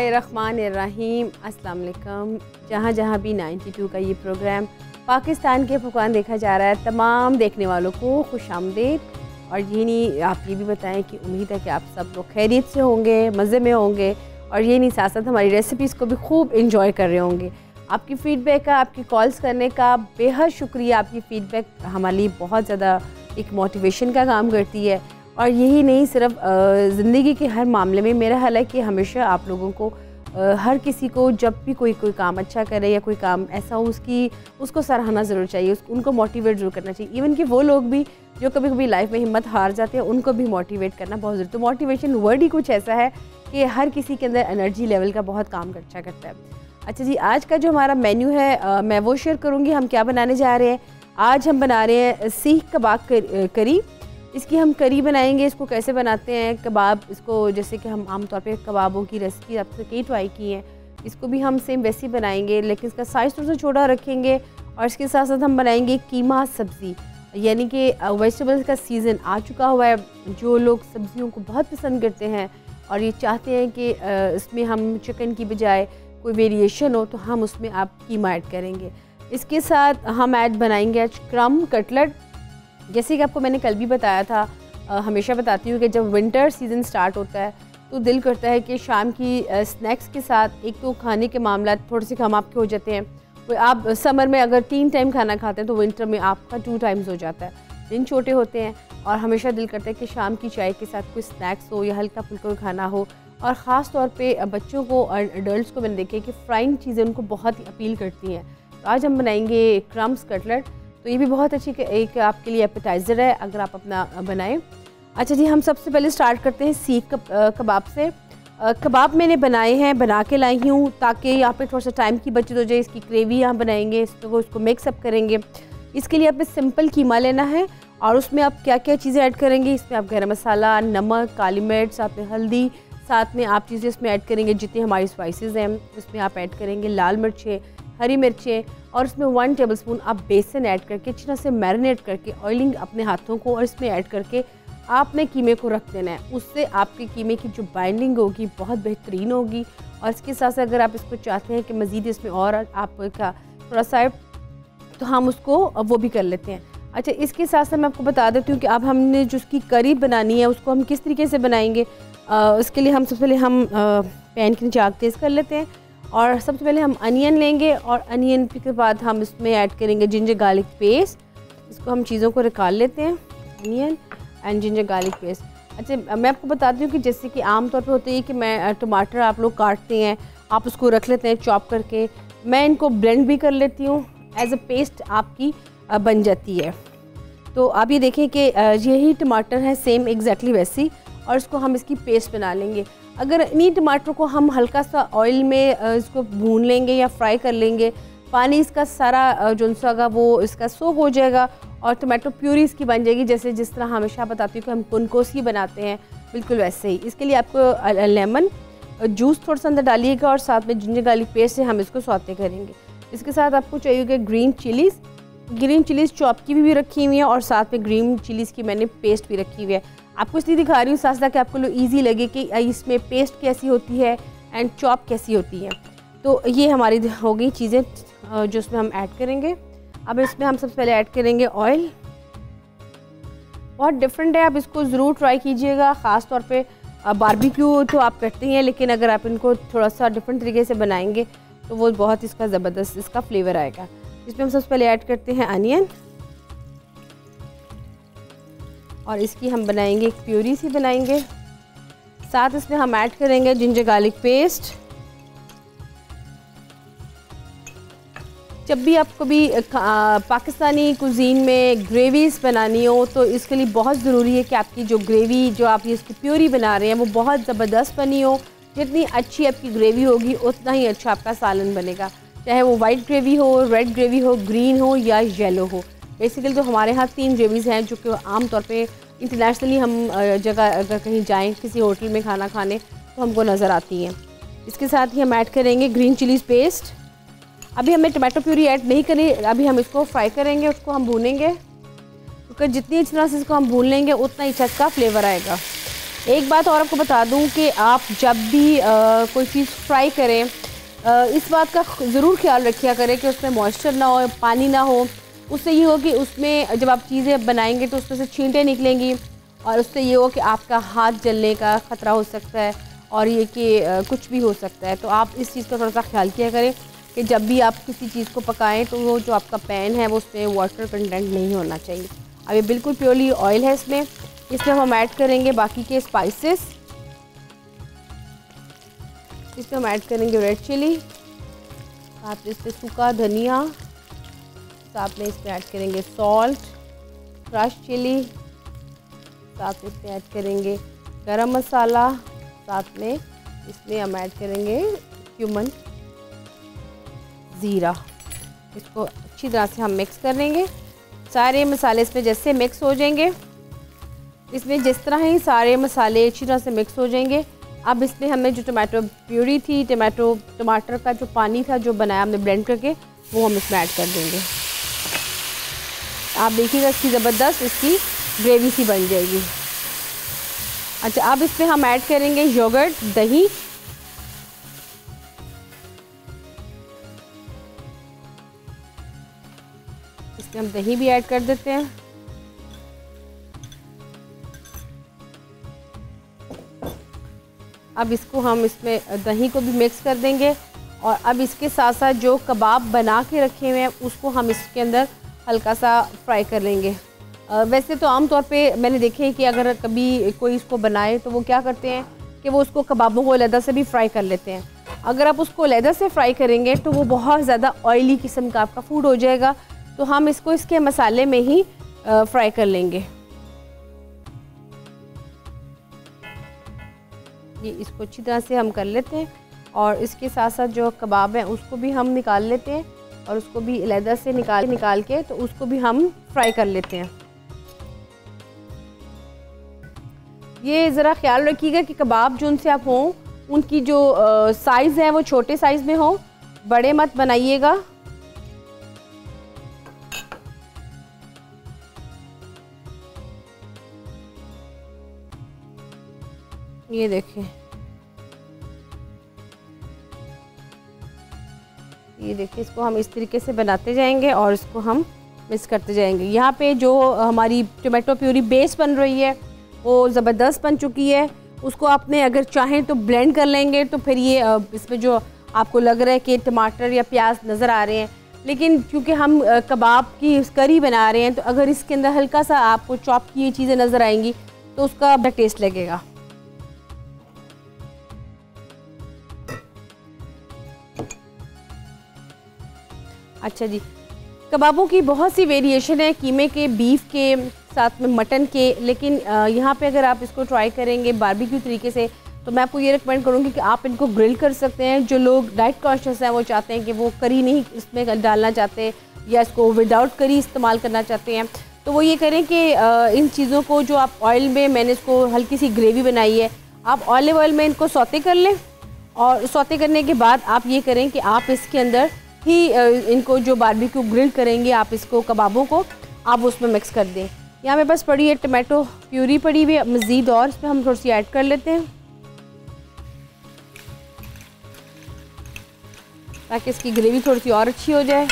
बिस्मिल्लाहिर्रहमानिर्रहीम। अस्सलाम वालेकुम। जहाँ जहाँ भी 92 का ये प्रोग्राम पाकिस्तान के पकवान देखा जा रहा है, तमाम देखने वालों को खुशामदीद। और ये नहीं, आप ये भी बताएं कि उम्मीद है कि आप सब लोग खैरियत से होंगे, मज़े में होंगे, और ये नहीं साथ साथ हमारी रेसिपीज़ को भी खूब इंजॉय कर रहे होंगे। आपकी फ़ीडबैक का, आपकी कॉल्स करने का बेहद शुक्रिया। आपकी फ़ीडबैक हमारे लिए बहुत ज़्यादा एक मोटिवेशन का काम करती है। और यही नहीं, सिर्फ ज़िंदगी के हर मामले में मेरा हाल है कि हमेशा आप लोगों को हर किसी को जब भी कोई काम अच्छा करे या कोई काम ऐसा हो, उसको सराहना ज़रूर चाहिए, उनको मोटिवेट ज़रूर करना चाहिए। इवन कि वो लोग भी जो कभी कभी लाइफ में हिम्मत हार जाते हैं, उनको भी मोटिवेट करना बहुत ज़रूरी। तो मोटिवेशन वर्ड ही कुछ ऐसा है कि हर किसी के अंदर एनर्जी लेवल का बहुत काम अच्छा करता है। अच्छा जी, आज का जो हमारा मेन्यू है मैं वो शेयर करूँगी। हम क्या बनाने जा रहे हैं? आज हम बना रहे हैं सीख कबाब करी। इसकी हम करी बनाएंगे। इसको कैसे बनाते हैं कबाब, इसको जैसे कि हम आमतौर पे कबाबों की रेसिपी आपसे कई ट्राई की हैं, इसको भी हम सेम वैसे ही बनाएंगे, लेकिन इसका साइज़ थोड़ा सा छोटा रखेंगे। और इसके साथ साथ हम बनाएंगे कीमा सब्ज़ी, यानी कि वेजिटेबल्स का सीज़न आ चुका हुआ है। जो लोग सब्ज़ियों को बहुत पसंद करते हैं और ये चाहते हैं कि इसमें हम चिकन की बजाय कोई वेरिएशन हो, तो हम उसमें आप कीमा ऐड करेंगे। इसके साथ हम ऐड बनाएंगे आज क्रम कटलेट। जैसे कि आपको मैंने कल भी बताया था, हमेशा बताती हूँ कि जब विंटर सीज़न स्टार्ट होता है तो दिल करता है कि शाम की स्नैक्स के साथ एक तो खाने के मामला थोड़े से कम आपके हो जाते हैं। तो आप समर में अगर 3 टाइम खाना खाते हैं तो विंटर में आपका 2 टाइम्स हो जाता है। दिन छोटे होते हैं और हमेशा दिल करता है कि शाम की चाय के साथ कोई स्नैक्स हो या हल्का फुल्का खाना हो। और ख़ास तौर पे बच्चों को और एडल्ट्स को मैंने देखा है कि फ्राइंग चीज़ें उनको बहुत ही अपील करती हैं। तो आज हम बनाएंगे क्रम्स कटलेट। तो ये भी बहुत अच्छी एक आपके लिए एपेटाइज़र है अगर आप अपना बनाएं। अच्छा जी, हम सबसे पहले स्टार्ट करते हैं सीख कबाब से। कबाब मैंने बनाए हैं, बना के लाई हूँ ताकि यहाँ पे थोड़ा सा टाइम की बचत हो जाए। इसकी ग्रेवी यहाँ बनाएंगे, इसको मिक्सअप करेंगे। इसके लिए आपको सिंपल कीमा लेना है और उसमें आप क्या क्या चीज़ें ऐड करेंगे। इसमें आप गरम मसाला, नमक, काली मिर्च, साथ में हल्दी, साथ में आप चीज़ें इसमें ऐड करेंगे जितनी हमारी स्पाइसेस हैं। इसमें आप ऐड करेंगे लाल मिर्चें, हरी मिर्चें, और इसमें 1 टेबलस्पून आप बेसन ऐड करके अच्छी तरह से मैरिनेट करके ऑयलिंग अपने हाथों को और इसमें ऐड करके आपने कीमे को रख देना है। उससे आपके कीमे की जो बाइंडिंग होगी बहुत बेहतरीन होगी। और इसके साथ साथ अगर आप इसको चाहते हैं कि मज़ीद इसमें और आपका थोड़ा सा, तो हम उसको वो भी कर लेते हैं। अच्छा, इसके साथ साथ मैं आपको बता देती हूँ कि अब हमने जो उसकी करी बनानी है उसको हम किस तरीके से बनाएंगे। उसके लिए हम सबसे पहले हम पैन के नीचे आग तेज़ कर लेते हैं और सबसे पहले हम अनियन लेंगे और अनियन के बाद हम इसमें ऐड करेंगे जिंजर गार्लिक पेस्ट। इसको हम चीज़ों को निकाल लेते हैं, onion and ginger garlic paste. अच्छा, मैं आपको बताती हूँ कि जैसे कि आम तौर पे होता है कि मैं टमाटर आप लोग काटते हैं, आप उसको रख लेते हैं चॉप करके। मैं इनको ब्लेंड भी कर लेती हूँ, एज अ पेस्ट आपकी बन जाती है। तो आप ये देखें कि यही टमाटर है सेम एग्जैक्टली वैसी, और इसको हम इसकी पेस्ट बना लेंगे। अगर इन्हीं टमाटर को हम हल्का सा ऑयल में इसको भून लेंगे या फ्राई कर लेंगे, पानी इसका सारा जो होगा वो इसका सोख हो जाएगा और टमाटो प्यूरी इसकी बन जाएगी। जैसे जिस तरह हमेशा बताती हूँ कि हम कुनकोसी बनाते हैं, बिल्कुल वैसे ही। इसके लिए आपको लेमन जूस थोड़ा सा अंदर डालिएगा और साथ में जिंजर गार्लिक पेस्ट से हम इसको सौते करेंगे। इसके साथ आपको चाहिए ग्रीन चिलीज़ चॉप की भी रखी हुई है और साथ में ग्रीन चिलीज़ की मैंने पेस्ट भी रखी हुई है। आपको इसलिए दिखा रही हूँ साथ ताकि आपको ईजी लगे कि इसमें पेस्ट कैसी होती है एंड चॉप कैसी होती है। तो ये हमारी हो गई चीज़ें जो इसमें हम ऐड करेंगे। अब इसमें हम सबसे पहले ऐड करेंगे ऑयल। बहुत डिफरेंट है, आप इसको ज़रूर ट्राई कीजिएगा। ख़ास तौर पे बारबेक्यू तो आप करते हैं, लेकिन अगर आप इनको थोड़ा सा डिफरेंट तरीके से बनाएंगे तो वो बहुत इसका ज़बरदस्त इसका फ्लेवर आएगा। इसमें हम सबसे पहले ऐड करते हैं अनियन और इसकी हम बनाएंगे एक प्यूरी सी बनाएंगे। साथ इसमें हम ऐड करेंगे जिंजर गार्लिक पेस्ट। जब भी आपको भी पाकिस्तानी कुजीन में ग्रेवीज बनानी हो तो इसके लिए बहुत ज़रूरी है कि आपकी जो ग्रेवी जो आप इसकी प्यूरी बना रहे हैं वो बहुत ज़बरदस्त बनी हो। जितनी अच्छी आपकी ग्रेवी होगी उतना ही अच्छा आपका सालन बनेगा, चाहे वो वाइट ग्रेवी हो, रेड ग्रेवी हो, ग्रीन हो या येलो हो। बेसिकली तो हमारे यहाँ 3 ग्रेवीज़ हैं जो कि आम तौर पे इंटरनेशनली हम जगह अगर कहीं जाएं किसी होटल में खाना खाने तो हमको नज़र आती हैं। इसके साथ ही हम ऐड करेंगे ग्रीन चिलीज़ पेस्ट। अभी हमें टमाटो प्यूरी ऐड नहीं करी, अभी हम इसको फ्राई करेंगे, उसको हम भूनेंगे, क्योंकि जितनी अच्छी तरह से इसको हम भून लेंगे उतना ही अच्छा इसका फ्लेवर आएगा। एक बात और आपको बता दूं कि आप जब भी कोई चीज़ फ्राई करें, इस बात का ज़रूर ख्याल रखिया करें कि उसमें मॉइस्चर ना हो, पानी ना हो। उससे ये हो कि उसमें जब आप चीज़ें बनाएंगे तो उसमें से छींटें निकलेंगी और उससे ये हो कि आपका हाथ जलने का ख़तरा हो सकता है और ये कि कुछ भी हो सकता है। तो आप इस चीज़ का थोड़ा सा ख्याल किया करें कि जब भी आप किसी चीज़ को पकाएं तो वो जो आपका पैन है वो उसमें वाटर कंटेंट नहीं होना चाहिए। अब ये बिल्कुल प्योरली ऑयल है इसमें हम ऐड करेंगे बाकी के स्पाइसेस। इसमें हम ऐड करेंगे रेड चिली, साथ में इसमें सूखा धनिया, साथ में इसमें ऐड करेंगे सॉल्ट, क्रश चिली, साथ में इसमें ऐड करेंगे गरम मसाला, साथ में इसमें हम ऐड करेंगे क्यूमन, ज़ीरा। इसको अच्छी तरह से हम मिक्स कर लेंगे। सारे मसाले इसमें जैसे मिक्स हो जाएंगे, इसमें जिस तरह ही सारे मसाले अच्छी तरह से मिक्स हो जाएंगे, अब इसमें हमें जो टमाटो प्यूरी थी, टमाटर का जो पानी था जो बनाया हमने ब्लेंड करके, वो हम इसमें ऐड कर देंगे। आप देखिएगा इसकी ज़बरदस्त इसकी ग्रेवी सी बन जाएगी। अच्छा, अब इसमें हम ऐड करेंगे योगर्ट, दही। इसमें हम दही भी ऐड कर देते हैं। अब इसको हम इसमें दही को भी मिक्स कर देंगे और अब इसके साथ साथ जो कबाब बना के रखे हुए हैं उसको हम इसके अंदर हल्का सा फ्राई कर लेंगे। वैसे तो आम तौर पे मैंने देखे है कि अगर कभी कोई इसको बनाए तो वो क्या करते हैं कि वो उसको कबाबों को अलहदा से भी फ्राई कर लेते हैं। अगर आप उसको अलहदा से फ्राई करेंगे तो वो बहुत ज़्यादा ऑयली किस्म का आपका फूड हो जाएगा। तो हम इसको इसके मसाले में ही फ्राई कर लेंगे। ये इसको अच्छी तरह से हम कर लेते हैं और इसके साथ साथ जो कबाब हैं उसको भी हम निकाल लेते हैं और उसको भी अलहदा से निकाल के तो उसको भी हम फ्राई कर लेते हैं। ये ज़रा ख्याल रखिएगा कि कबाब जो उनसे आप हों उनकी जो साइज़ है वो छोटे साइज़ में हो, बड़े मत बनाइएगा। ये देखें, ये देखिए, इसको हम इस तरीके से बनाते जाएंगे और इसको हम मिक्स करते जाएंगे। यहाँ पे जो हमारी टोमेटो प्यूरी बेस बन रही है वो ज़बरदस्त बन चुकी है। उसको आपने अगर चाहें तो ब्लेंड कर लेंगे तो फिर ये इसमें जो आपको लग रहा है कि टमाटर या प्याज नज़र आ रहे हैं, लेकिन क्योंकि हम कबाब की करी बना रहे हैं तो अगर इसके अंदर हल्का सा आपको चॉप की चीज़ें नज़र आएंगी तो उसका टेस्ट लगेगा। अच्छा जी, कबाबों की बहुत सी वेरिएशन है, कीमे के, बीफ के, साथ में मटन के, लेकिन यहाँ पे अगर आप इसको ट्राई करेंगे बारबेक्यू तरीके से तो मैं आपको ये रिकमेंड करूँगी कि आप इनको ग्रिल कर सकते हैं। जो लोग डाइट कॉन्शियस हैं वो चाहते हैं कि वो करी नहीं इसमें डालना चाहते या इसको विदाउट करी इस्तेमाल करना चाहते हैं, तो वो ये करें कि इन चीज़ों को जो आप ऑयल में, मैंने इसको हल्की सी ग्रेवी बनाई है, आप ऑलिव ऑयल में इनको सौते कर लें और सौते करने के बाद आप ये करें कि आप इसके अंदर ही इनको जो बारबेक्यू ग्रिल करेंगे आप इसको कबाबों को आप उसमें मिक्स कर दें। यहाँ पे बस पड़ी है टमाटो प्यूरी पड़ी हुई है मज़ीद, और इसमें हम थोड़ी सी ऐड कर लेते हैं ताकि इसकी ग्रेवी थोड़ी सी और अच्छी हो जाए।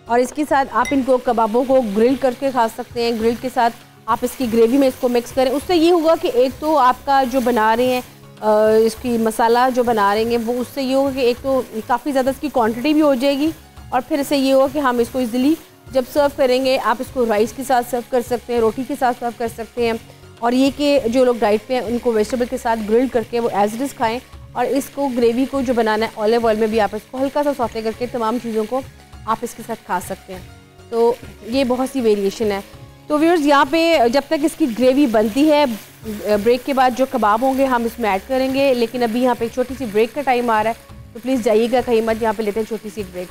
और इसके साथ आप इनको कबाबों को ग्रिल करके खा सकते हैं। ग्रिल के साथ आप इसकी ग्रेवी में इसको मिक्स करें। उससे ये होगा कि एक तो आपका जो बना रहे हैं इसकी मसाला जो बना रहे हैं वो उससे ये होगा कि एक तो काफ़ी ज़्यादा इसकी क्वांटिटी भी हो जाएगी और फिर इससे ये होगा कि हम इसको इजीली जब सर्व करेंगे आप इसको राइस के साथ सर्व कर सकते हैं, रोटी के साथ सर्व कर सकते हैं। और ये कि जो लोग डाइट पे हैं उनको वेजिटेबल के साथ ग्रिल करके वो एज इट इज़ खाएँ। और इसको ग्रेवी को जो बनाना है ऑलिव ऑयल में भी आप इसको हल्का सा सौते करके तमाम चीज़ों को आप इसके साथ खा सकते हैं। तो ये बहुत सी वेरिएशन है। तो व्यूअर्स, यहाँ पे जब तक इसकी ग्रेवी बनती है, ब्रेक के बाद जो कबाब होंगे हम इसमें ऐड करेंगे, लेकिन अभी यहाँ पे एक छोटी सी ब्रेक का टाइम आ रहा है तो प्लीज़ जाइएगा कहीं मत। यहाँ पे लेते हैं छोटी सी ब्रेक।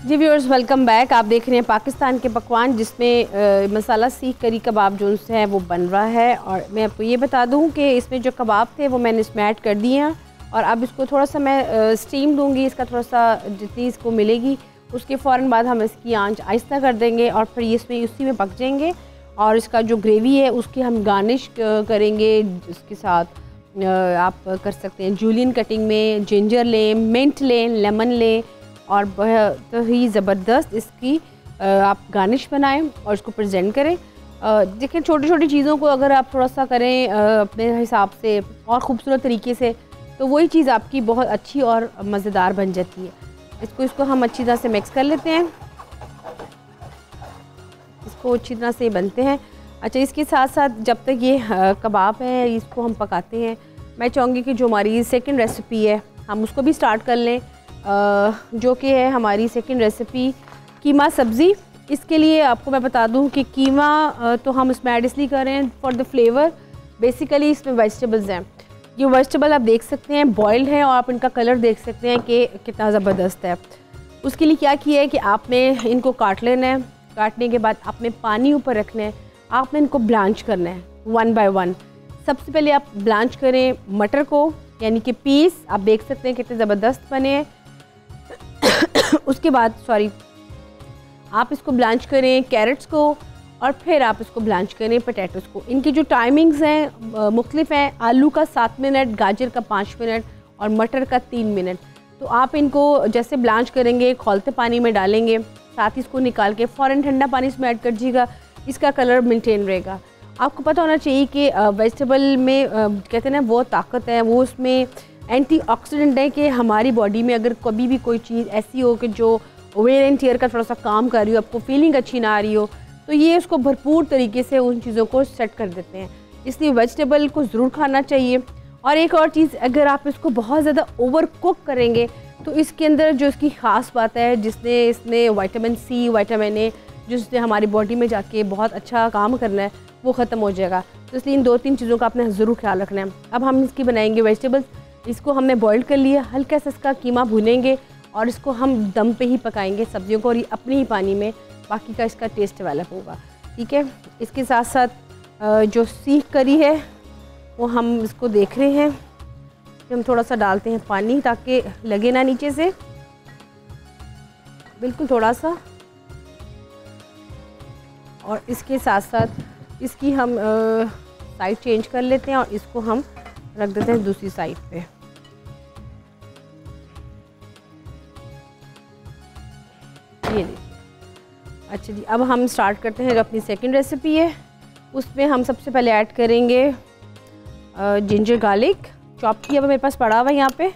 जी व्यूअर्स, वेलकम बैक। आप देख रहे हैं पाकिस्तान के पकवान, जिसमें मसाला सीख करी कबाब जो है वो बन रहा है। और मैं आपको ये बता दूं कि इसमें जो कबाब थे वो मैंने इसमें ऐड कर दिए हैं और अब इसको थोड़ा सा मैं स्टीम दूंगी। इसका थोड़ा सा जितनी इसको मिलेगी उसके फ़ौरन बाद हम इसकी आंच आहिस्ता कर देंगे और फिर ये इसमें उसी में पक जाएंगे। और इसका जो ग्रेवी है उसकी हम गार्निश करेंगे। इसके साथ आप कर सकते हैं जूलियन कटिंग में जिंजर लें, मिंट लें, लेमन लें और बहुत ही ज़बरदस्त इसकी आप गार्निश बनाएं और इसको प्रेजेंट करें। देखिए, छोटी छोटी चीज़ों को अगर आप थोड़ा सा करें अपने हिसाब से और ख़ूबसूरत तरीके से, तो वही चीज़ आपकी बहुत अच्छी और मज़ेदार बन जाती है। इसको हम अच्छी तरह से मिक्स कर लेते हैं। इसको अच्छी तरह से बनते हैं। अच्छा, इसके साथ साथ जब तक ये कबाब है इसको हम पकाते हैं, मैं चाहूँगी कि जो हमारी सेकंड रेसिपी है हम उसको भी स्टार्ट कर लें, जो कि है हमारी सेकंड रेसिपी कीमा सब्ज़ी। इसके लिए आपको मैं बता दूं कि कीमा तो हम इसमें ऐड इसलिए कर रहे हैं फॉर द फ्लेवर। बेसिकली इसमें वेजिटेबल्स हैं। ये वेजिटेबल आप देख सकते हैं बॉइल्ड है और आप इनका कलर देख सकते हैं कि कितना ज़बरदस्त है। उसके लिए क्या किया है कि आपने इनको काट लेना है। काटने के बाद आपने पानी ऊपर रखना है, आपने इनको ब्लांच करना है 1 बाय 1। सबसे पहले आप ब्लांच करें मटर को, यानी कि पीस। आप देख सकते हैं कितने ज़बरदस्त बने हैं। उसके बाद आप इसको ब्लांच करें कैरेट्स को और फिर आप इसको ब्लांच करें पोटैटोज़ को। इनकी जो टाइमिंग्स हैं मुख्तलिफ हैं। आलू का 7 मिनट, गाजर का 5 मिनट और मटर का 3 मिनट। तो आप इनको जैसे ब्लांच करेंगे खौलते पानी में डालेंगे, साथ ही इसको निकाल के फ़ौरन ठंडा पानी इसमें ऐड कर दीजिएगा, इसका कलर मेंटेन रहेगा। आपको पता होना चाहिए कि वेजिटेबल में कहते हैं ना वो ताकत है, वो उसमें एंटीऑक्सीडेंट है कि हमारी बॉडी में अगर कभी भी कोई चीज़ ऐसी हो कि जो वेयर एंड टियर का थोड़ा सा काम कर रही हो, आपको फीलिंग अच्छी ना आ रही हो, तो ये उसको भरपूर तरीके से उन चीज़ों को सेट कर देते हैं। इसलिए वेजिटेबल को ज़रूर खाना चाहिए। और एक और चीज़, अगर आप इसको बहुत ज़्यादा ओवर कुक करेंगे तो इसके अंदर जो इसकी ख़ास बात है इसमें विटामिन सी, विटामिन ए, जिससे हमारी बॉडी में जाके बहुत अच्छा काम करना है, वो ख़त्म हो जाएगा। तो इसलिए इन 2-3 चीज़ों का आपने ज़रूर ख्याल रखना है। अब हम इसकी बनाएंगे वेजिटेबल्स। इसको हमने बॉईल कर लिया, हल्का सा इसका कीमा भुनेंगे और इसको हम दम पे ही पकाएंगे सब्जियों को, और ये अपने ही पानी में बाकी का इसका टेस्ट डेवलप होगा। ठीक है। इसके साथ साथ जो सीख करी है वो हम इसको देख रहे हैं कि हम थोड़ा सा डालते हैं पानी ताकि लगे ना नीचे से, बिल्कुल थोड़ा सा। और इसके साथ साथ इसकी हम साइड चेंज कर लेते हैं और इसको हम रख देते हैं दूसरी साइड पे। ये देखिए। अच्छा जी, अब हम स्टार्ट करते हैं जो अपनी सेकंड रेसिपी है। उसमें हम सबसे पहले ऐड करेंगे जिंजर गार्लिक चॉप किया हुआ, मेरे पास पड़ा हुआ है यहाँ पे।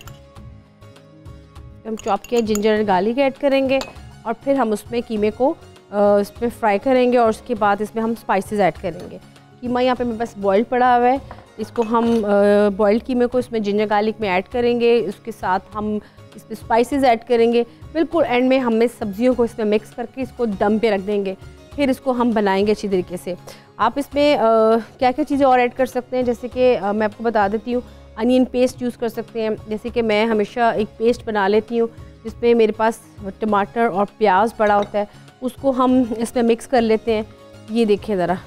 हम चॉप किया जिंजर गार्लिक ऐड करेंगे और फिर हम उसमें कीमे को इसमें फ्राई करेंगे और उसके बाद इसमें हम स्पाइसेस ऐड करेंगे। कीमा यहाँ पे मेरे पास बॉइल्ड पड़ा हुआ है, इसको हम बॉइल्ड कीमे को इसमें जिंजर गार्लिक में ऐड करेंगे। उसके साथ हम इसमें स्पाइसेस ऐड करेंगे। बिल्कुल एंड में हमें सब्जियों को इसमें मिक्स करके इसको दम पे रख देंगे, फिर इसको हम बनाएंगे अच्छी तरीके से। आप इसमें क्या क्या चीज़ें और ऐड कर सकते हैं, जैसे कि मैं आपको बता देती हूँ, अनियन पेस्ट यूज़ कर सकते हैं। जैसे कि मैं हमेशा एक पेस्ट बना लेती हूँ जिसमें मेरे पास टमाटर और प्याज पड़ा होता है, उसको हम इसमें मिक्स कर लेते हैं। ये देखिए ज़रा,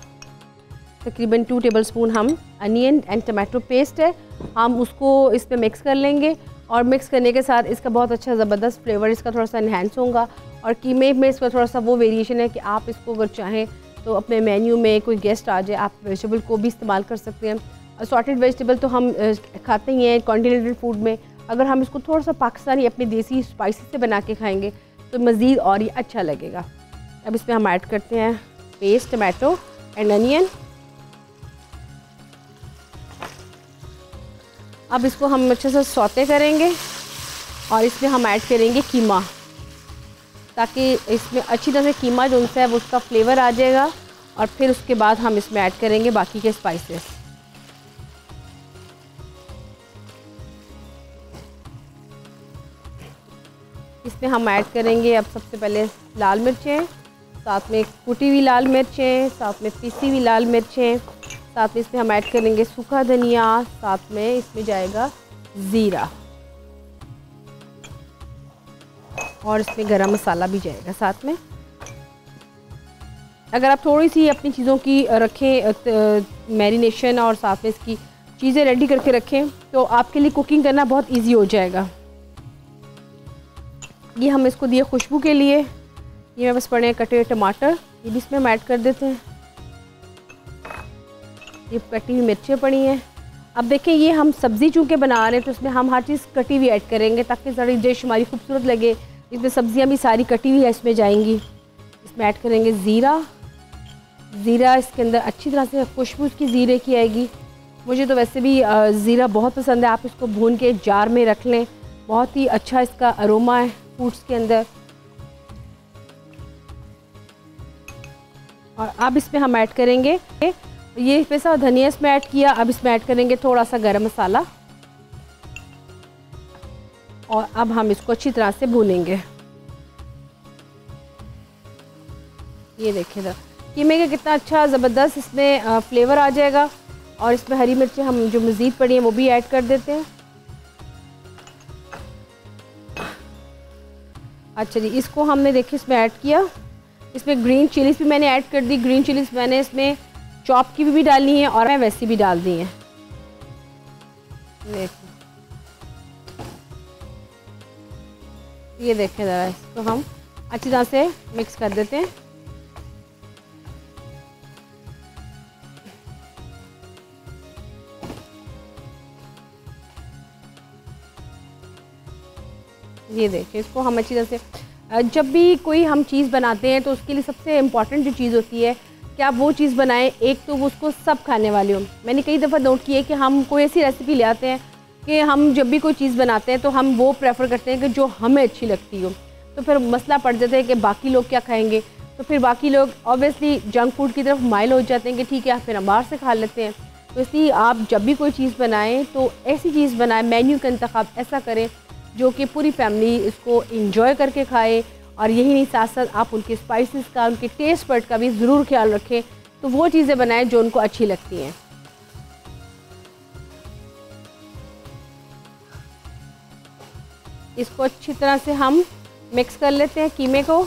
तकरीबन 2 टेबलस्पून हम अनियन एंड टमाटो पेस्ट है, हम उसको इसमें मिक्स कर लेंगे। और मिक्स करने के साथ इसका बहुत अच्छा ज़बरदस्त फ्लेवर इसका थोड़ा सा इन्हेंस होगा। और कीमे में इसका थोड़ा सा वो वेरिएशन है कि आप इसको अगर चाहें तो अपने मेन्यू में कोई गेस्ट आ जाए, आप वेजिटेबल को भी इस्तेमाल कर सकते हैं। सॉर्टेड वेजिटेबल तो हम खाते ही हैं कॉन्टिनेंटल फूड में, अगर हम इसको थोड़ा सा पाकिस्तानी अपने देसी स्पाइसेस से बना के खाएंगे तो मज़ीद और ही अच्छा लगेगा। अब इसमें हम ऐड करते हैं पेस्ट टमाटो एंड अनियन। अब इसको हम अच्छे से सौते करेंगे और इसमें हम ऐड करेंगे कीमा, ताकि इसमें अच्छी तरह से कीमा जो है वो उसका फ्लेवर आ जाएगा। और फिर उसके बाद हम इसमें ऐड करेंगे बाकी के स्पाइसेस। इसमें हम ऐड करेंगे अब सबसे पहले लाल मिर्चें, साथ में कुटी हुई लाल मिर्चें, साथ में पीसी हुई लाल मिर्चें, साथ में इसमें हम ऐड करेंगे सूखा धनिया, साथ में इसमें जाएगा ज़ीरा। और इसमें गरम मसाला भी जाएगा साथ में। अगर आप थोड़ी सी अपनी चीज़ों की रखें मैरिनेशन और साथ में इसकी चीज़ें रेडी करके रखें तो आपके लिए कुकिंग करना बहुत इजी हो जाएगा। ये हम इसको दिए खुशबू के लिए। ये मैं बस पड़े हैं कटे हुए टमाटर, ये भी इसमें हम ऐड कर देते हैं। ये कटी हुई मिर्चें पड़ी हैं। अब देखें ये हम सब्ज़ी चूँकि बना रहे हैं तो इसमें हम हर चीज़ कटी हुई ऐड करेंगे ताकि सारी डिश हमारी खूबसूरत लगे। इसमें सब्जियां भी सारी कटी हुई है इसमें जाएंगी। इसमें ऐड करेंगे ज़ीरा। ज़ीरा इसके अंदर अच्छी तरह से खुशबू इसकी ज़ीरे की आएगी। मुझे तो वैसे भी ज़ीरा बहुत पसंद है। आप इसको भून के जार में रख लें, बहुत ही अच्छा इसका अरोमा है फूड्स के अंदर। और अब इसमें हम ऐड करेंगे ये पैसा धनिया इसमें ऐड किया। अब इसमें ऐड करेंगे थोड़ा सा गरम मसाला और अब हम इसको अच्छी तरह से भूनेंगे। ये देखिए ज़रा कीमे का कितना अच्छा ज़बरदस्त इसमें फ्लेवर आ जाएगा। और इसमें हरी मिर्चें हम जो मज़ीद पड़ी हैं वो भी ऐड कर देते हैं। अच्छा जी, इसको हमने देखिए इसमें ऐड किया। इसमें ग्रीन चिलीज़ भी मैंने ऐड कर दी। ग्रीन चिलीज़ मैंने इसमें चॉप की भी डाली हैं और मैं वैसी भी डाल दी हैं। ये देखें ज़रा, इसको हम अच्छी तरह से मिक्स कर देते हैं। ये देखिए इसको हम अच्छी तरह से जब भी कोई हम चीज़ बनाते हैं तो उसके लिए सबसे इम्पॉर्टेंट जो चीज़ होती है कि आप वो चीज़ बनाएं एक तो वो उसको सब खाने वाले हो। मैंने कई दफ़ा नोट किया कि हम कोई ऐसी रेसिपी ले आते हैं कि हम जब भी कोई चीज़ बनाते हैं तो हम वो प्रेफर करते हैं कि जो हमें अच्छी लगती हो। तो फिर मसला पड़ जाता है कि बाकी लोग क्या खाएंगे। तो फिर बाकी लोग ऑब्वियसली जंक फूड की तरफ माइल हो जाते हैं कि ठीक है फिर हम बाहर से खा लेते हैं। तो इसलिए आप जब भी कोई चीज़ बनाएं तो ऐसी चीज़ बनाएं, मेन्यू का इंतखाब ऐसा करें जो कि पूरी फैमिली इसको इंजॉय करके खाए। और यही नहीं, साथ साथ आप उनके स्पाइसेस का, उनके टेस्ट बड का भी ज़रूर ख्याल रखें। तो वो चीज़ें बनाएं जो उनको अच्छी लगती हैं। इसको अच्छी तरह से हम मिक्स कर लेते हैं कीमे को।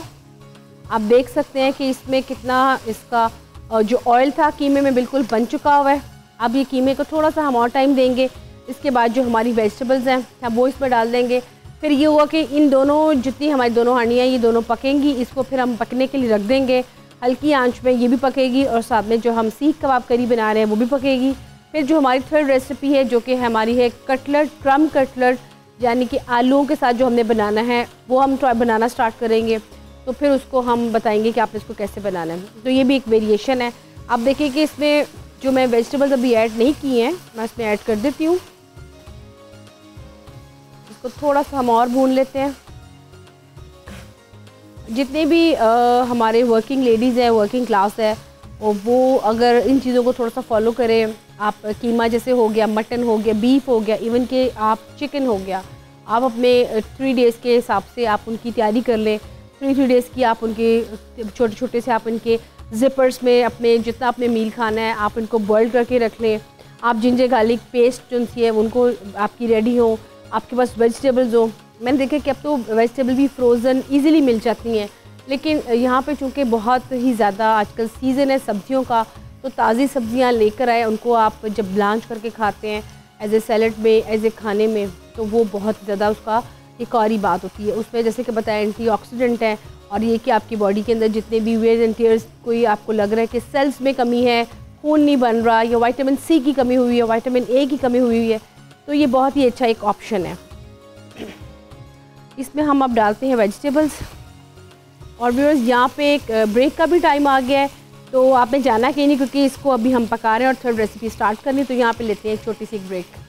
आप देख सकते हैं कि इसमें कितना इसका जो ऑयल था कीमे में बिल्कुल बन चुका हुआ है। अब ये कीमे को थोड़ा सा हम और टाइम देंगे। इसके बाद जो हमारी वेजिटेबल्स हैं हम वो इसमें डाल देंगे। फिर ये हुआ कि इन दोनों जितनी हमारी दोनों हांडियाँ ये दोनों पकेंगी। इसको फिर हम पकने के लिए रख देंगे हल्की आंच में। ये भी पकेगी और साथ में जो हम सीख कबाब करी बना रहे हैं वो भी पकेगी। फिर जो हमारी थर्ड रेसिपी है जो कि हमारी है कटलेट, क्रम कटलेट, यानी कि आलूओं के साथ जो हमने बनाना है वो हम बनाना स्टार्ट करेंगे। तो फिर उसको हम बताएंगे कि आपने इसको कैसे बनाना है। तो ये भी एक वेरिएशन है। आप देखिए कि इसमें जो मैं वेजिटेबल्स अभी ऐड नहीं की हैं मैं इसमें ऐड कर देती हूँ। इसको थोड़ा सा हम और भून लेते हैं। जितने भी हमारे वर्किंग लेडीज़ हैं, वर्किंग क्लास है, वो अगर इन चीज़ों को थोड़ा सा फॉलो करें, आप कीमा जैसे हो गया, मटन हो गया, बीफ हो गया, इवन के आप चिकन हो गया, आप अपने 3 डेज़ के हिसाब से आप उनकी तैयारी कर लें। 3 डेज़ की आप उनके छोटे छोटे से आप इनके ज़िपर्स में अपने जितना आपने मील खाना है आप इनको बॉयल करके रख लें। आप जिंजर गार्लिक पेस्ट जो सी है उनको आपकी रेडी हो, आपके पास वेजिटेबल्स हो। मैंने देखा कि अब तो वेजिटेबल भी फ्रोज़न ईज़िली मिल जाती हैं, लेकिन यहाँ पे चूँकि बहुत ही ज़्यादा आजकल सीज़न है सब्जियों का, तो ताज़ी सब्जियाँ लेकर आए, उनको आप जब ब्लांच करके खाते हैं एज ए सैलड में, एज ए खाने में, तो वो बहुत ज़्यादा उसका एक और ही बात होती है। उसमें जैसे कि बताया एंटीऑक्सीडेंट है और ये कि आपकी बॉडी के अंदर जितने भी वेयर एंड टीयर्स कोई आपको लग रहा है कि सेल्स में कमी है, खून नहीं बन रहा, या विटामिन सी की कमी हुई है, विटामिन ए की कमी हुई है, तो ये बहुत ही अच्छा एक ऑप्शन है। इसमें हम अब डालते हैं वेजिटेबल्स। और व्यूअर्स यहाँ पे एक ब्रेक का भी टाइम आ गया है, तो आपने जाना कि नहीं, क्योंकि इसको अभी हम पका रहे हैं और थर्ड रेसिपी स्टार्ट करनी, तो यहाँ पे लेते हैं एक छोटी सी ब्रेक।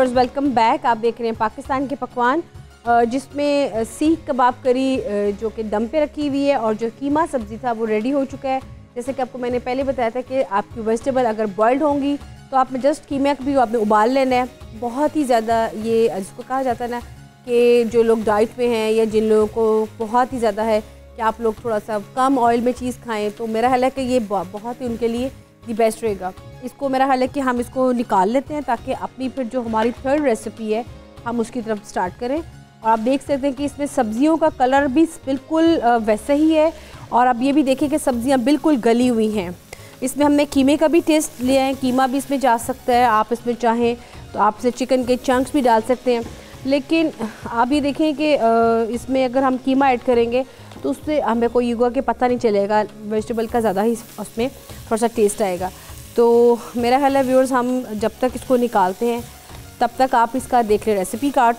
Viewers, welcome back. आप देख रहे हैं पाकिस्तान के पकवान, जिसमें सीख कबाब करी जो कि दम पे रखी हुई है, और जो कीमा सब्ज़ी था वो रेडी हो चुका है। जैसे कि आपको मैंने पहले बताया था कि आपकी वेजिटेबल अगर बॉइल्ड होंगी तो आपने जस्ट कीमा भी आपने उबाल लेना है। बहुत ही ज़्यादा ये जिसको कहा जाता है ना कि जो लोग डाइट में हैं या जिन लोगों को बहुत ही ज़्यादा है कि आप लोग थोड़ा सा कम ऑयल में चीज़ खाएँ, तो मेरा ख्याल है कि ये बहुत ही उनके लिए दी बेस्ट रहेगा। इसको मेरा ख्याल है कि हम इसको निकाल लेते हैं ताकि अपनी फिर जो हमारी थर्ड रेसिपी है हम उसकी तरफ स्टार्ट करें। और आप देख सकते हैं कि इसमें सब्जियों का कलर भी बिल्कुल वैसा ही है, और आप ये भी देखें कि सब्जियां बिल्कुल गली हुई हैं। इसमें हमने कीमे का भी टेस्ट लिया है, कीमा भी इसमें जा सकता है। आप इसमें चाहें तो आप इसे चिकन के चंक्स भी डाल सकते हैं, लेकिन आप ये देखें कि इसमें अगर हम कीमा ऐड करेंगे तो उससे हमें कोई युगा के पता नहीं चलेगा, वेजिटेबल का ज़्यादा ही उसमें थोड़ा सा टेस्ट आएगा। तो मेरा ख्याल है व्यूअर्स, हम जब तक इसको निकालते हैं तब तक आप इसका देख लें रेसिपी कार्ड।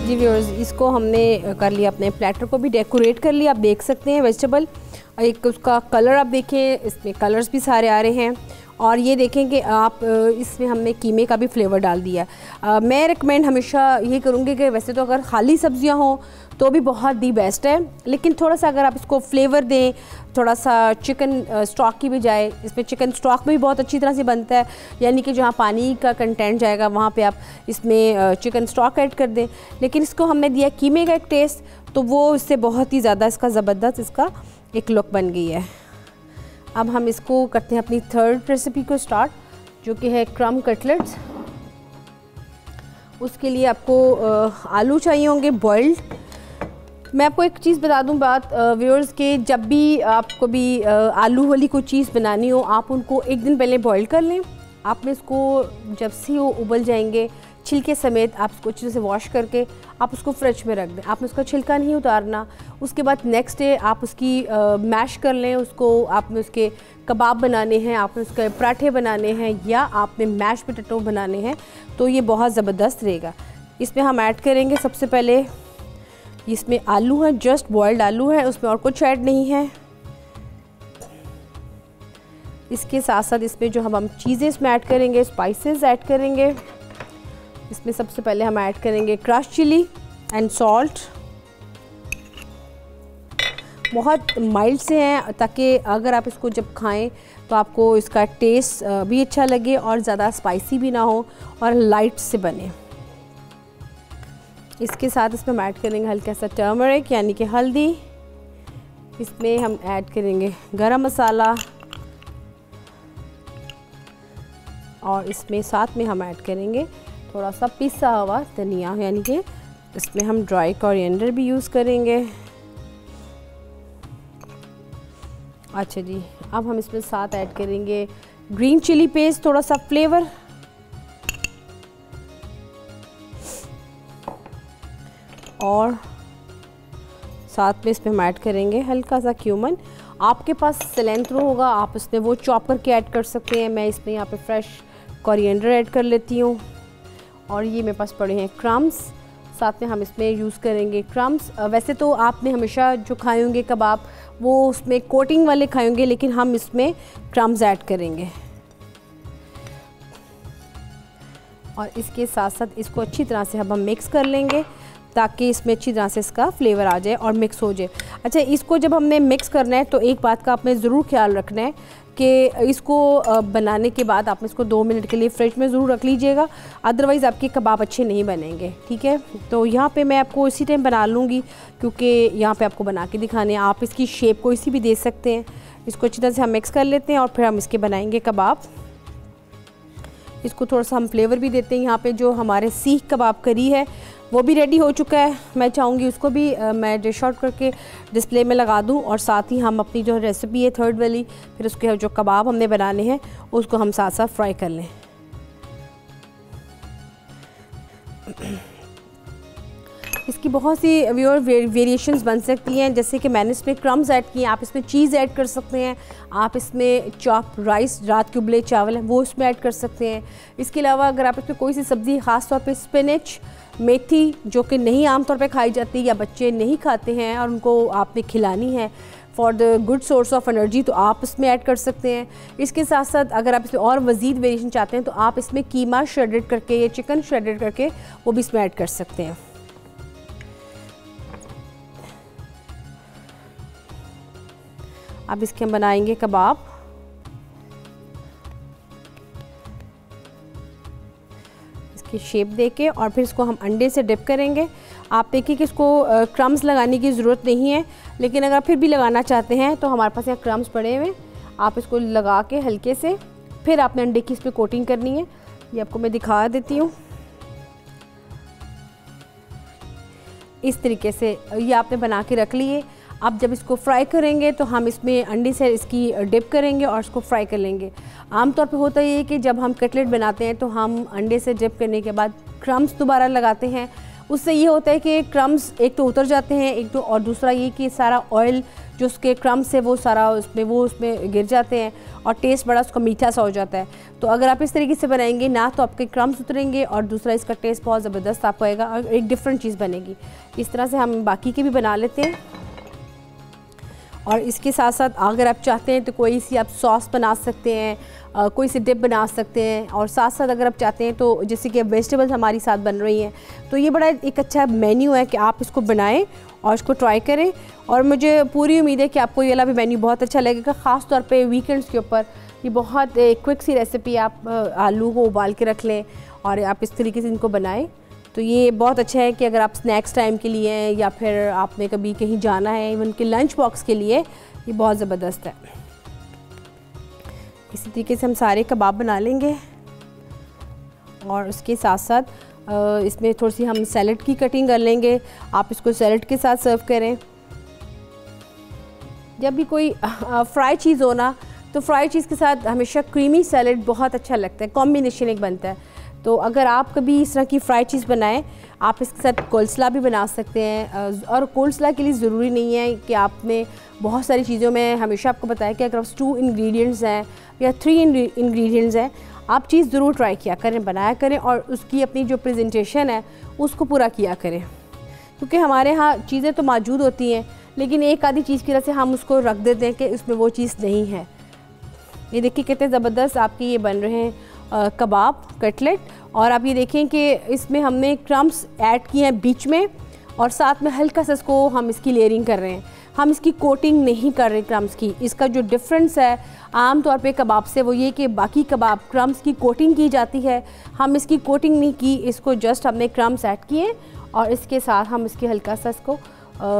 जी व्यूअर्स, इसको हमने कर लिया, अपने प्लेटर को भी डेकोरेट कर लिया। आप देख सकते हैं वेजिटेबल, एक उसका कलर आप देखें, इसमें कलर्स भी सारे आ रहे हैं। और ये देखें कि आप इसमें हमने कीमे का भी फ्लेवर डाल दिया। मैं रिकमेंड हमेशा ये करूँगी कि वैसे तो अगर खाली सब्जियां हों तो भी बहुत दी बेस्ट है, लेकिन थोड़ा सा अगर आप इसको फ्लेवर दें, थोड़ा सा चिकन स्टॉक की बजाय, इसमें चिकन स्टॉक भी बहुत अच्छी तरह से बनता है, यानी कि जहाँ पानी का कंटेंट जाएगा वहाँ पे आप इसमें चिकन स्टॉक ऐड कर दें। लेकिन इसको हमने दिया कीमे का एक टेस्ट, तो वो इससे बहुत ही ज़्यादा इसका ज़बरदस्त इसका एक लुक बन गई है। अब हम इसको करते हैं अपनी थर्ड रेसिपी को स्टार्ट, जो कि है क्रम कटलेट्स। उसके लिए आपको आलू चाहिए होंगे बॉइल्ड। मैं आपको एक चीज़ बता दूं बात व्यूअर्स के, जब भी आपको भी आलू वाली कोई चीज़ बनानी हो, आप उनको एक दिन पहले बॉईल कर लें। आपने इसको जब से वो उबल जाएंगे छिलके समेत, आप उसको अच्छे से वॉश करके आप उसको फ्रिज में रख दें। आपने उसका छिलका नहीं उतारना। उसके बाद नेक्स्ट डे आप उसकी मैश कर लें उसको। आपने उसके कबाब बनाने हैं, आपने उसके पराठे बनाने हैं, या आपने मैश पोटैटो बनाने हैं, तो ये बहुत ज़बरदस्त रहेगा। इसमें हम ऐड करेंगे सबसे पहले, इसमें आलू है, जस्ट बॉइल्ड आलू है, उसमें और कुछ ऐड नहीं है। इसके साथ साथ इसमें जो हम चीज़ें इसमें ऐड करेंगे, स्पाइसेस ऐड करेंगे। इसमें सबसे पहले हम ऐड करेंगे क्रश चिली एंड सॉल्ट। बहुत माइल्ड से हैं ताकि अगर आप इसको जब खाएं तो आपको इसका टेस्ट भी अच्छा लगे और ज़्यादा स्पाइसी भी ना हो और लाइट से बने। इसके साथ इसमें हम ऐड करेंगे हल्का सा टर्मरिक यानी कि हल्दी। इसमें हम ऐड करेंगे गरम मसाला, और इसमें साथ में हम ऐड करेंगे थोड़ा सा पिसा हुआ धनिया, यानी कि इसमें हम ड्राई कोरिएंडर भी यूज़ करेंगे। अच्छा जी, अब हम इसमें साथ ऐड करेंगे ग्रीन चिली पेस्ट, थोड़ा सा फ्लेवर, और साथ में इसमें हम ऐड करेंगे हल्का सा क्यूमन। आपके पास सिलेंट्रो होगा, आप इसमें वो चॉप करके ऐड कर सकते हैं। मैं इसमें यहाँ पे फ्रेश कोरिएंडर ऐड कर लेती हूँ। और ये मेरे पास पड़े हैं क्रम्स, साथ में हम इसमें यूज़ करेंगे क्रम्स। वैसे तो आपने हमेशा जो खाए होंगे कबाब वो उसमें कोटिंग वाले खाए होंगे, लेकिन हम इसमें क्रम्स ऐड करेंगे। और इसके साथ साथ इसको अच्छी तरह से हम मिक्स कर लेंगे ताकि इसमें अच्छी तरह से इसका फ्लेवर आ जाए और मिक्स हो जाए। अच्छा, इसको जब हमने मिक्स करना है तो एक बात का आपने ज़रूर ख्याल रखना है कि इसको बनाने के बाद आपने इसको 2 मिनट के लिए फ्रिज में ज़रूर रख लीजिएगा, अदरवाइज़ आपके कबाब अच्छे नहीं बनेंगे। ठीक है, तो यहाँ पे मैं आपको इसी टाइम बना लूँगी क्योंकि यहाँ पे आपको बना के दिखाने हैं। आप इसकी शेप को इसी भी दे सकते हैं। इसको अच्छी तरह से हम मिक्स कर लेते हैं और फिर हम इसके बनाएंगे कबाब। इसको थोड़ा सा हम फ्लेवर भी देते हैं। यहाँ पे जो हमारे सीख कबाब करी है वो भी रेडी हो चुका है। मैं चाहूँगी उसको भी मैं डिश आउट करके डिस्प्ले में लगा दूँ, और साथ ही हम अपनी जो रेसिपी है थर्ड वाली, फिर उसके जो कबाब हमने बनाने हैं उसको हम साथ साथ फ्राई कर लें। इसकी बहुत सी वेरिएशंस बन सकती हैं, जैसे कि मैंने इसमें क्रम्स ऐड किए हैं, आप इसमें चीज़ ऐड कर सकते हैं, आप इसमें चॉप राइस, रात के उबले चावल हैं वो इसमें ऐड कर सकते हैं। इसके अलावा अगर आप इसमें कोई सी सब्ज़ी, ख़ास तौर पे स्पिनच, मेथी, जो कि नहीं आमतौर पे खाई जाती या बच्चे नहीं खाते हैं और उनको आपने खिलानी है for the good source of energy, तो आप इसमें ऐड कर सकते हैं। इसके साथ साथ अगर आप इसमें और मज़ीद वेरिएशन चाहते हैं तो आप इसमें कीमा श्रेडेड करके या चिकन श्रेडेड करके वो भी इसमें ऐड कर सकते हैं। अब इसके हम बनाएंगे कबाब। इसकी शेप देके और फिर इसको हम अंडे से डिप करेंगे। आप देखिए कि इसको क्रम्स लगाने की ज़रूरत नहीं है, लेकिन अगर फिर भी लगाना चाहते हैं तो हमारे पास यहाँ क्रम्स पड़े हुए, आप इसको लगा के हल्के से फिर आपने अंडे की इस पर कोटिंग करनी है। ये आपको मैं दिखा देती हूँ। इस तरीके से ये आपने बना के रख लिए। अब जब इसको फ्राई करेंगे तो हम इसमें अंडे से इसकी डिप करेंगे और इसको फ्राई कर लेंगे। आमतौर पे होता ये है कि जब हम कटलेट बनाते हैं तो हम अंडे से डिप करने के बाद क्रम्स दोबारा लगाते हैं। उससे ये होता है कि क्रम्स एक तो उतर जाते हैं, एक तो, और दूसरा ये कि सारा ऑयल जो उसके क्रम्स है वो सारा उसमें गिर जाते हैं और टेस्ट बड़ा उसका मीठा सा हो जाता है। तो अगर आप इस तरीके से बनाएंगे ना तो आपके क्रम्स उतरेंगे और दूसरा इसका टेस्ट बहुत ज़बरदस्त आपको आएगा और एक डिफरेंट चीज़ बनेगी। इस तरह से हम बाकी के भी बना लेते हैं। और इसके साथ साथ अगर आप चाहते हैं तो कोई सी आप सॉस बना सकते हैं, कोई सी डिप बना सकते हैं, और साथ साथ अगर आप चाहते हैं तो जैसे कि वेजिटेबल्स हमारी साथ बन रही हैं तो ये बड़ा एक अच्छा मेन्यू है कि आप इसको बनाएं और इसको ट्राई करें। और मुझे पूरी उम्मीद है कि आपको ये वाला भी मेन्यू बहुत अच्छा लगेगा, ख़ास तौर पे वीकेंड्स के ऊपर। ये बहुत क्विक सी रेसिपी, आप आलू को उबाल के रख लें और आप इस तरीके से इनको बनाएं तो ये बहुत अच्छा है कि अगर आप स्नैक्स टाइम के लिए या फिर आपने कभी कहीं जाना है, इवन कि लंच बॉक्स के लिए ये बहुत ज़बरदस्त है। इसी तरीके से हम सारे कबाब बना लेंगे और उसके साथ साथ इसमें थोड़ी सी हम सैलड की कटिंग कर लेंगे। आप इसको सैलड के साथ सर्व करें। जब भी कोई फ्राई चीज़ हो ना तो फ्राई चीज़ के साथ हमेशा क्रीमी सैलड बहुत अच्छा लगता है, कॉम्बिनेशन एक बनता है। तो अगर आप कभी इस तरह की फ्राई चीज़ बनाएं, आप इसके साथ कोल्सला भी बना सकते हैं। और कोल्सला के लिए ज़रूरी नहीं है कि आपने बहुत सारी चीज़ों में, हमेशा आपको बताया कि अगर 2 इंग्रेडिएंट्स हैं या 3 इंग्रेडिएंट्स हैं, आप चीज़ ज़रूर ट्राई किया करें, बनाया करें और उसकी अपनी जो प्रेजेंटेशन है उसको पूरा किया करें। क्योंकि हमारे यहाँ चीज़ें तो मौजूद होती हैं लेकिन एक आधी चीज़ की वजह से हम उसको रख देते हैं कि उसमें वो चीज़ नहीं है। ये देखिए कितने ज़बरदस्त आपके ये बन रहे हैं कबाब, कटलेट। और आप ये देखें कि इसमें हमने क्रम्स ऐड किए हैं बीच में और साथ में हल्का सा इसको हम इसकी लेयरिंग कर रहे हैं। हम इसकी कोटिंग नहीं कर रहे क्रम्स की। इसका जो डिफरेंस है आम तौर पे कबाब से वो ये कि बाकी कबाब क्रम्स की कोटिंग की जाती है, हम इसकी कोटिंग नहीं की। इसको जस्ट हमने क्रम्स ऐड किए और इसके साथ हम इसके हल्का सा इसको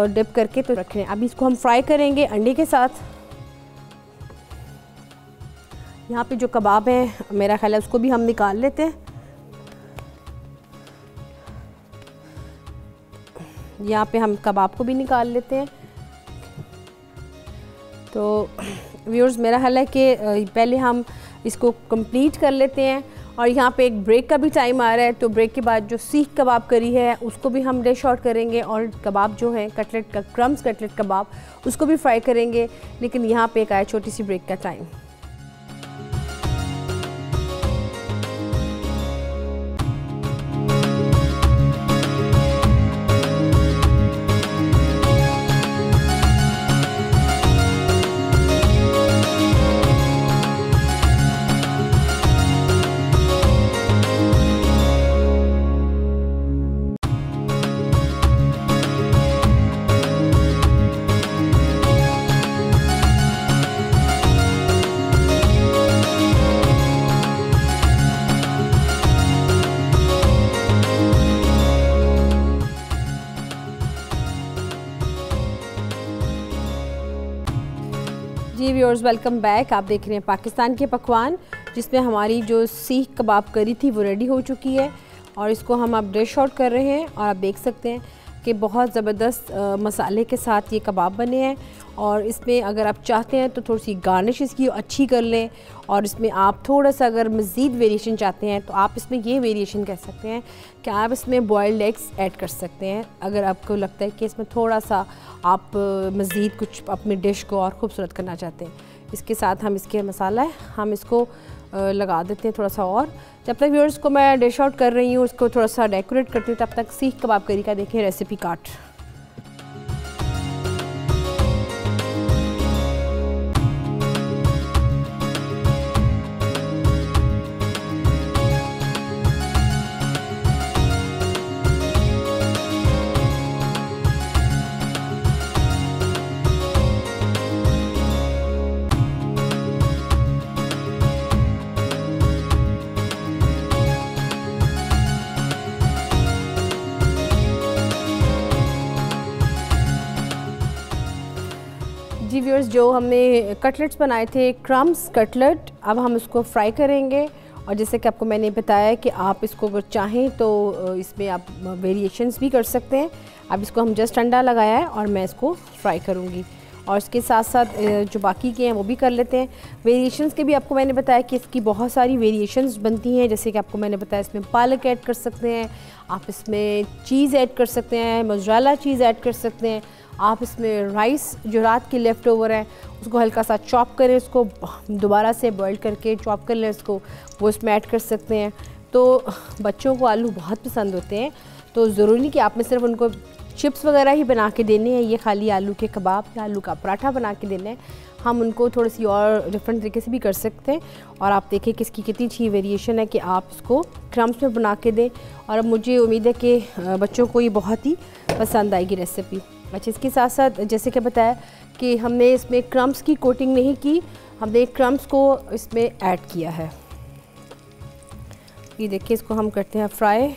डिप करके तो रख रहे हैं। अभी इसको हम फ्राई करेंगे अंडे के साथ। यहाँ पे जो कबाब है मेरा ख्याल है उसको भी हम निकाल लेते हैं। यहाँ पे हम कबाब को भी निकाल लेते हैं। तो व्यूअर्स मेरा ख्याल है कि पहले हम इसको कंप्लीट कर लेते हैं और यहाँ पे एक ब्रेक का भी टाइम आ रहा है। तो ब्रेक के बाद जो सीख कबाब करी है उसको भी हम डिश आउट करेंगे और कबाब जो है कटलेट का क्रम्स कटलेट कबाब उसको भी फ्राई करेंगे। लेकिन यहाँ पे एक आया छोटी सी ब्रेक का टाइम। जी व्यूअर्स वेलकम बैक। आप देख रहे हैं पाकिस्तान के पकवान, जिसमें हमारी जो सीख कबाब करी थी वो रेडी हो चुकी है और इसको हम अब डिश आउट कर रहे हैं। और आप देख सकते हैं कि बहुत ज़बरदस्त मसाले के साथ ये कबाब बने हैं। और इसमें अगर आप चाहते हैं तो थोड़ी सी गार्निश इसकी अच्छी कर लें, और इसमें आप थोड़ा सा अगर मज़ीद वेरिएशन चाहते हैं तो आप इसमें ये वेरिएशन कह सकते हैं कि आप इसमें बॉयल्ड एग्स ऐड कर सकते हैं, अगर आपको लगता है कि इसमें थोड़ा सा आप मज़ीद कुछ अपनी डिश को और ख़ूबसूरत करना चाहते हैं। इसके साथ हम इसके मसाला है, हम इसको लगा देते हैं थोड़ा सा। और जब तक व्यूअर्स को मैं डिश आउट कर रही हूँ, उसको थोड़ा सा डेकोरेट करती हूँ, तब तक सीख कबाब करी का देखें रेसिपी कार्ड। जी व्यूअर्स, जो हमने कटलेट्स बनाए थे क्रम्स कटलेट, अब हम इसको फ्राई करेंगे। और जैसे कि आपको मैंने बताया कि आप इसको अगर चाहें तो इसमें आप वेरिएशंस भी कर सकते हैं। अब इसको हम जस्ट अंडा लगाया है और मैं इसको फ्राई करूँगी, और इसके साथ साथ जो बाकी के हैं वो भी कर लेते हैं। वेरिएशंस के भी आपको मैंने बताया कि इसकी बहुत सारी वेरिएशंस बनती हैं। जैसे कि आपको मैंने बताया इसमें पालक ऐड कर सकते हैं, आप इसमें चीज़ ऐड कर सकते हैं, मोज़रेला चीज़ ऐड कर सकते हैं, आप इसमें राइस जो रात के लेफ़्ट ओवर है उसको हल्का सा चॉप करें, उसको दोबारा से बॉईल करके चॉप कर लें उसको, वो इसमें ऐड कर सकते हैं। तो बच्चों को आलू बहुत पसंद होते हैं, तो ज़रूरी नहीं कि आपने सिर्फ उनको चिप्स वगैरह ही बना के देने हैं, ये खाली आलू के कबाब या आलू का पराठा बना के देना है। हम उनको थोड़ी सी और डिफरेंट तरीके से भी कर सकते हैं। और आप देखें कि इसकी कितनी अच्छी वेरिएशन है कि आप इसको क्रम्स में बना के दें। और अब मुझे उम्मीद है कि बच्चों को ये बहुत ही पसंद आएगी रेसिपी। अच्छा, इसके साथ साथ जैसे कि बताया कि हमने इसमें क्रम्स की कोटिंग नहीं की, हमने क्रम्स को इसमें ऐड किया है। ये देखिए, इसको हम करते हैं फ्राई।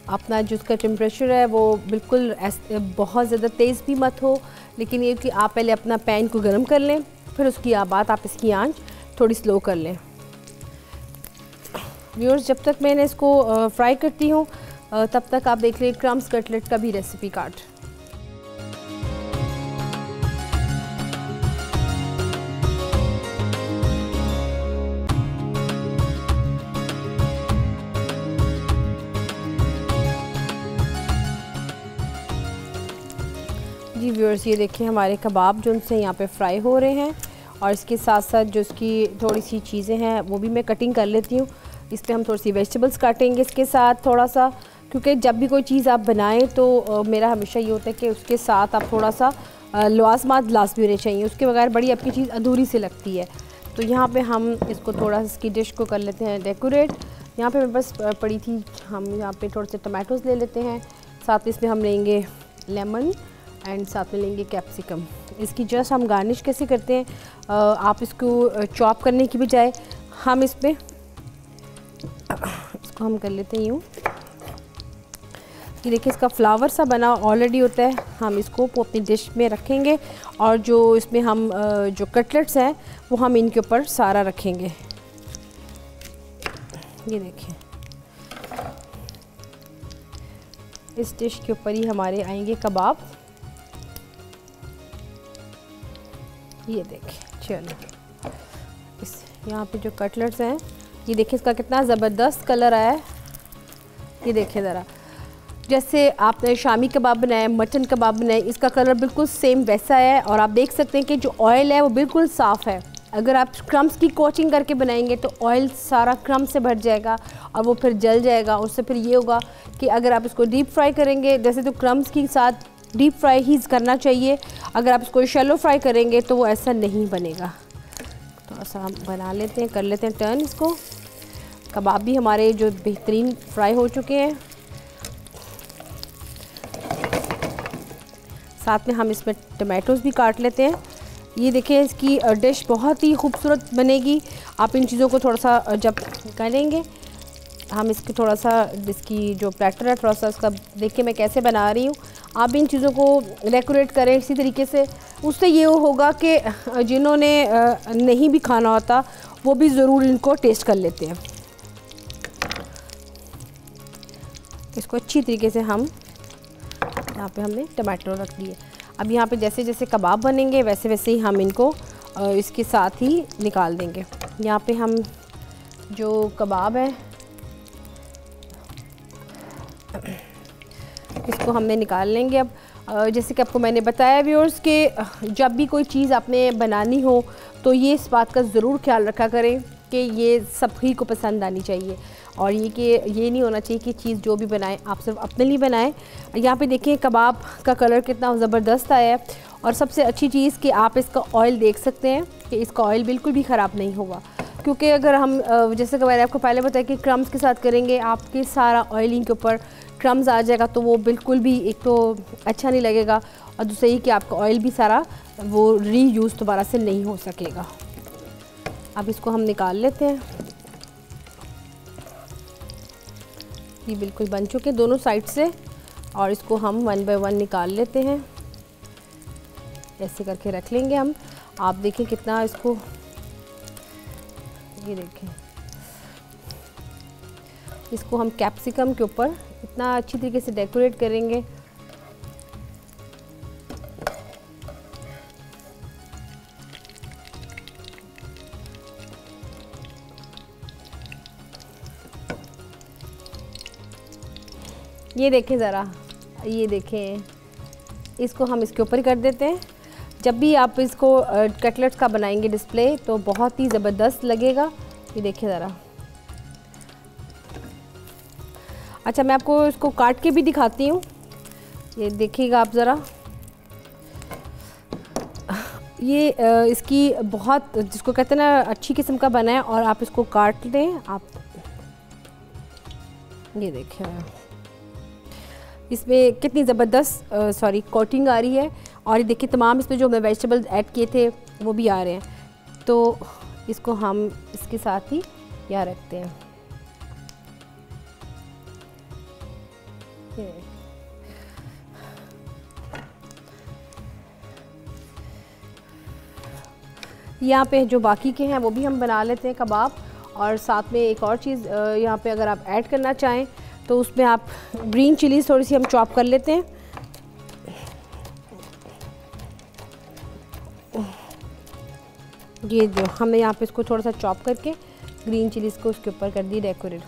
अपना जो उसका टेम्परेचर है वो बिल्कुल बहुत ज़्यादा तेज़ भी मत हो, लेकिन ये कि आप पहले अपना पैन को गर्म कर लें, फिर उसकी बाद आप इसकी आंच थोड़ी स्लो कर लें। व्यूअर्स, जब तक मैंने इसको फ्राई करती हूँ तब तक आप देख लें क्रम्स कटलेट का भी रेसिपी कार्ड। जी व्यूअर्स, ये देखिए हमारे कबाब जो उनसे यहाँ पे फ्राई हो रहे हैं। और इसके साथ साथ जो इसकी थोड़ी सी चीज़ें हैं वो भी मैं कटिंग कर लेती हूँ। इस पर हम थोड़ी सी वेजिटेबल्स काटेंगे इसके साथ थोड़ा सा, क्योंकि जब भी कोई चीज़ आप बनाएं तो मेरा हमेशा ये होता है कि उसके साथ आप थोड़ा सा लवाजमात लाजमी होने चाहिए, उसके बगैर बड़ी आपकी चीज़ अधूरी सी लगती है। तो यहाँ पे हम इसको थोड़ा सा इसकी डिश को कर लेते हैं डेकोरेट। यहाँ पे मेरे पास पड़ी थी, हम यहाँ पे थोड़े से टमाटोज़ ले लेते हैं, साथ इसमें हम लेंगे लेमन एंड साथ में लेंगे कैप्सिकम। इसकी जस्ट हम गार्निश कैसे करते हैं, आप इसको चॉप करने की बजाय हम इसमें इसको हम कर लेते हैं यूँ। ये देखिए, इसका फ्लावर सा बना ऑलरेडी होता है, हम इसको अपनी डिश में रखेंगे। और जो इसमें हम जो कटलेट्स हैं वो हम इनके ऊपर सारा रखेंगे। ये देखिए, इस डिश के ऊपर ही हमारे आएंगे कबाब। ये देखिए, चलो इस यहाँ पे जो कटलेट्स हैं, ये देखिए इसका कितना ज़बरदस्त कलर आया है। ये देखिए ज़रा, जैसे आपने शामी कबाब बनाए, मटन कबाब बनाए, इसका कलर बिल्कुल सेम वैसा है। और आप देख सकते हैं कि जो ऑयल है वो बिल्कुल साफ़ है। अगर आप क्रम्स की कोटिंग करके बनाएंगे तो ऑयल सारा क्रम्स से भर जाएगा और वो फिर जल जाएगा। उससे फिर ये होगा कि अगर आप इसको डीप फ्राई करेंगे, जैसे तो क्रम्स के साथ डीप फ्राई ही करना चाहिए, अगर आप इसको शैलो फ्राई करेंगे तो वो ऐसा नहीं बनेगा। थोड़ा सा हम बना लेते हैं, कर लेते हैं टर्न इसको। कबाब भी हमारे जो बेहतरीन फ्राई हो चुके हैं। साथ में हम इसमें टमाटोज़ भी काट लेते हैं। ये देखिए, इसकी डिश बहुत ही खूबसूरत बनेगी। आप इन चीज़ों को थोड़ा सा जब करेंगे, हम इसके थोड़ा सा इसकी जो प्लेटर है थोड़ा सा उसका देखिए मैं कैसे बना रही हूँ। आप इन चीज़ों को डेकोरेट करें इसी तरीके से, उससे ये होगा कि जिन्होंने नहीं भी खाना होता वो भी ज़रूर इनको टेस्ट कर लेते हैं। इसको अच्छी तरीके से हम यहाँ पे हमने टमाटर रख दिए। अब यहाँ पे जैसे जैसे कबाब बनेंगे वैसे वैसे ही हम इनको इसके साथ ही निकाल देंगे। यहाँ पे हम जो कबाब है इसको हमने निकाल लेंगे। अब जैसे कि आपको मैंने बताया व्यूअर्स कि जब भी कोई चीज़ आपने बनानी हो तो ये इस बात का ज़रूर ख्याल रखा करें कि ये सभी को पसंद आनी चाहिए, और ये नहीं होना चाहिए कि चीज़ जो भी बनाएं आप सिर्फ अपने लिए बनाएं। यहाँ पे देखें कबाब का कलर कितना ज़बरदस्त आया है, और सबसे अच्छी चीज़ कि आप इसका ऑयल देख सकते हैं कि इसका ऑयल बिल्कुल भी ख़राब नहीं होगा, क्योंकि अगर हम जैसे कि मैंने आपको पहले बताया कि क्रम्स के साथ करेंगे आपके सारा ऑयलिंग के ऊपर क्रम्स आ जाएगा, तो वो बिल्कुल भी एक तो अच्छा नहीं लगेगा, और दूसरा ही कि आपका ऑयल भी सारा वो रीयूज़ दोबारा से नहीं हो सकेगा। अब इसको हम निकाल लेते हैं। ये बिल्कुल बन चुके दोनों साइड से, और इसको हम 1 बाय 1 निकाल लेते हैं। ऐसे करके रख लेंगे हम। आप देखें कितना इसको, ये देखें इसको हम कैप्सिकम के ऊपर इतना अच्छी तरीके से डेकोरेट करेंगे। ये देखें ज़रा, ये देखें, इसको हम इसके ऊपर ही कर देते हैं। जब भी आप इसको कटलेट्स का बनाएंगे डिस्प्ले तो बहुत ही ज़बरदस्त लगेगा। ये देखें ज़रा। अच्छा, मैं आपको इसको काट के भी दिखाती हूँ। ये देखिएगा आप ज़रा, ये इसकी बहुत जिसको कहते हैं ना अच्छी किस्म का बना है, और आप इसको काट लें। आप ये देखें इसमें कितनी ज़बरदस्त कोटिंग आ रही है, और ये देखिए तमाम इसमें जो हमने वेजिटेबल्स ऐड किए थे वो भी आ रहे हैं। तो इसको हम इसके साथ ही यहाँ रखते हैं। यहाँ पे जो बाकी के हैं वो भी हम बना लेते हैं कबाब। और साथ में एक और चीज़ यहाँ पे अगर आप ऐड करना चाहें तो उसमें आप ग्रीन चिलीज़ थोड़ी सी हम चॉप कर लेते हैं। ये जो हमने यहाँ पे इसको थोड़ा सा चॉप करके ग्रीन चिलीज़ को उसके ऊपर कर दी डेकोरेट।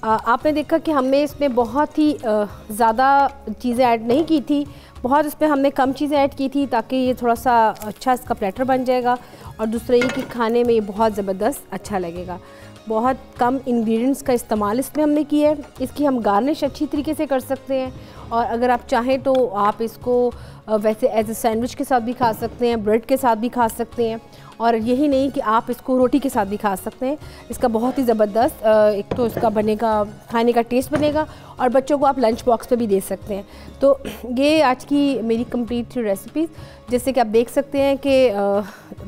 आपने देखा कि हमने इसमें बहुत ही ज़्यादा चीज़ें ऐड नहीं की थी, बहुत इसमें हमने कम चीज़ें ऐड की थी ताकि ये थोड़ा सा अच्छा इसका प्लेटर बन जाएगा, और दूसरा ये कि खाने में ये बहुत ज़बरदस्त अच्छा लगेगा। बहुत कम इंग्रेडिएंट्स का इस्तेमाल इसमें हमने किया है। इसकी हम गार्निश अच्छी तरीके से कर सकते हैं, और अगर आप चाहें तो आप इसको वैसे एज ए सैंडविच के साथ भी खा सकते हैं, ब्रेड के साथ भी खा सकते हैं, और यही नहीं कि आप इसको रोटी के साथ भी खा सकते हैं। इसका बहुत ही ज़बरदस्त एक तो इसका बनेगा, खाने का टेस्ट बनेगा, और बच्चों को आप लंच बॉक्स पे भी दे सकते हैं। तो ये आज की मेरी कंप्लीट रेसिपीज़, जैसे कि आप देख सकते हैं कि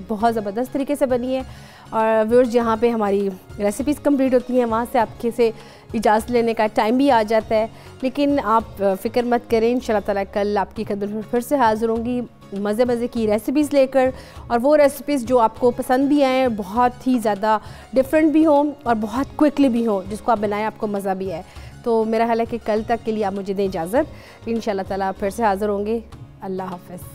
बहुत ज़बरदस्त तरीके से बनी है। और व्यूअर्स, जहाँ पे हमारी रेसिपीज़ कंप्लीट होती हैं वहाँ से आपके से इजाज़त लेने का टाइम भी आ जाता है, लेकिन आप फ़िक्र मत करें, इंशाल्लाह ताला कल आपकी खिदमत में फिर से हाज़िर होंगी मज़े मज़े की रेसिपीज़ लेकर, और वो रेसिपीज़ जो आपको पसंद भी आएँ, बहुत ही ज़्यादा डिफरेंट भी हों और बहुत क्विकली भी हों, जिसको आप बनाएं आपको मज़ा भी आए। तो मेरा ख्याल है कि कल तक के लिए आप मुझे दें इजाज़त, इंशाल्लाह ताला फिर से हाज़िर होंगे। अल्लाह हाफ़िज़।